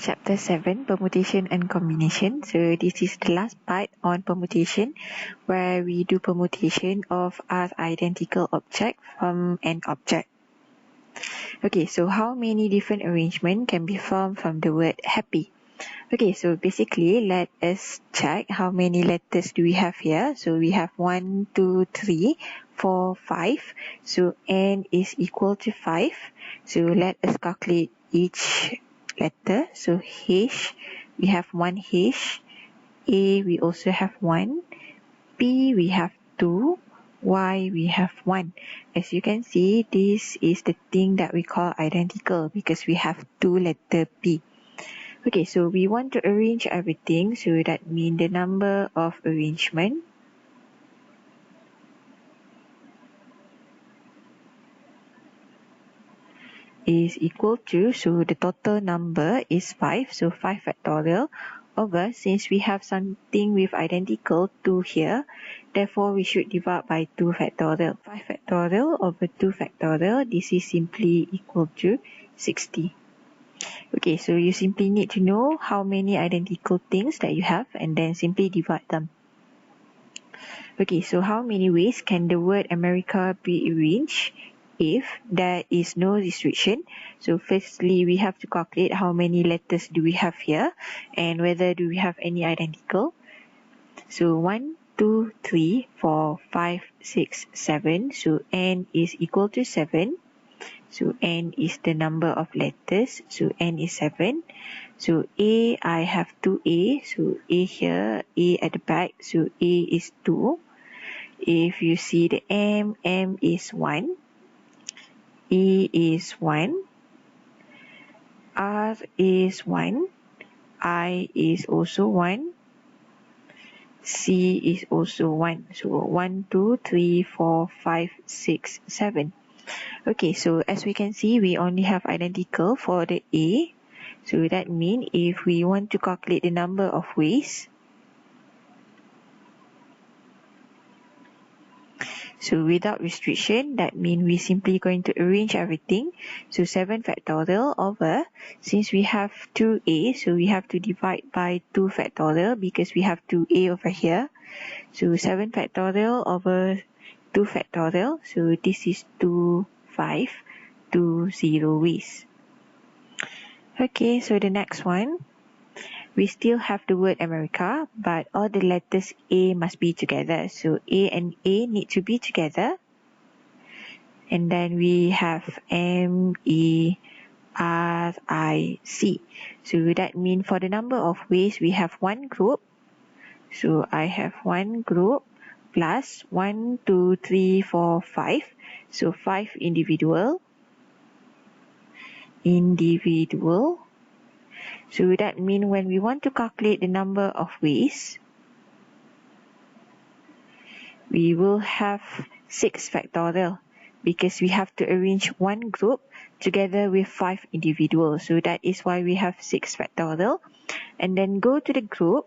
Chapter 7, Permutation and Combination. So this is the last part on permutation, where we do permutation of an identical object from an object. Okay, so how many different arrangements can be formed from the word happy? Okay, so basically let us check how many letters do we have here. So we have 1, 2, 3, 4, 5. So n is equal to 5. So let us calculate each letter. So H, we have 1 H. A, we also have 1. P, we have 2. Y, we have 1. As you can see, this is the thing that we call identical because we have 2 letter P. Okay, so we want to arrange everything, so that means the number of arrangement is equal to, so the total number is 5, so 5 factorial over, since we have something with identical 2 here, therefore we should divide by 2 factorial. 5 factorial over 2 factorial, this is simply equal to 60. Okay, so you simply need to know how many identical things that you have and then simply divide them. Okay, so how many ways can the word America be arranged if there is no restriction? So firstly, we have to calculate how many letters do we have here and whether do we have any identical. So 1, 2, 3, 4, 5, 6, 7. So n is equal to 7. So n is the number of letters. So n is 7. So A, I have 2A. So A here, A at the back. So A is 2. If you see the M is 1. E is 1. R is 1. I is also 1. C is also 1. So 1, 2, 3, 4, 5, 6, 7. Okay, so as we can see, we only have identical for the A. So that means if we want to calculate the number of ways, so without restriction, that means we simply going to arrange everything. So 7 factorial over, since we have 2A, so we have to divide by 2 factorial because we have 2A over here. So 7 factorial over 2 factorial, so this is 2520 ways. Okay, so the next one, we still have the word America, but all the letters A must be together. So A and A need to be together. And then we have MERIC. So that means for the number of ways, we have one group. So I have one group plus 1, 2, 3, 4, 5. So 5 individual. So that means when we want to calculate the number of ways, we will have 6 factorial because we have to arrange one group together with 5 individuals. So that is why we have 6 factorial. And then go to the group.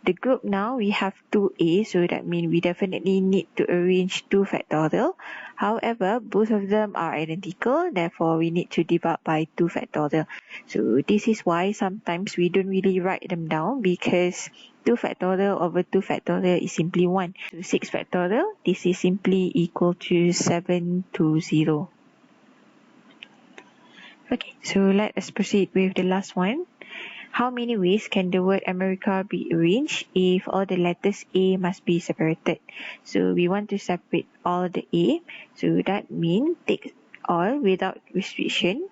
The group now we have 2A, so that means we definitely need to arrange 2 factorial. However, both of them are identical, therefore we need to divide by 2 factorial. So this is why sometimes we don't really write them down because 2 factorial over 2 factorial is simply 1. So 6 factorial, this is simply equal to 720. Okay, so let us proceed with the last one. How many ways can the word America be arranged if all the letters A must be separated? So we want to separate all the A. So that means take all without restriction.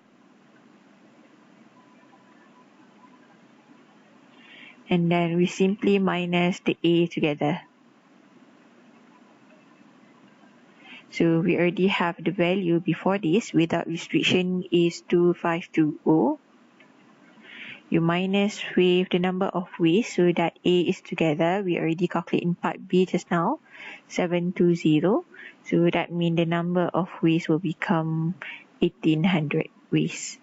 And then we simply minus the A together. So we already have the value before this. Without restriction is 2520. You minus with the number of ways so that A is together. We already calculated in part B just now, 720. So that means the number of ways will become 1800 ways.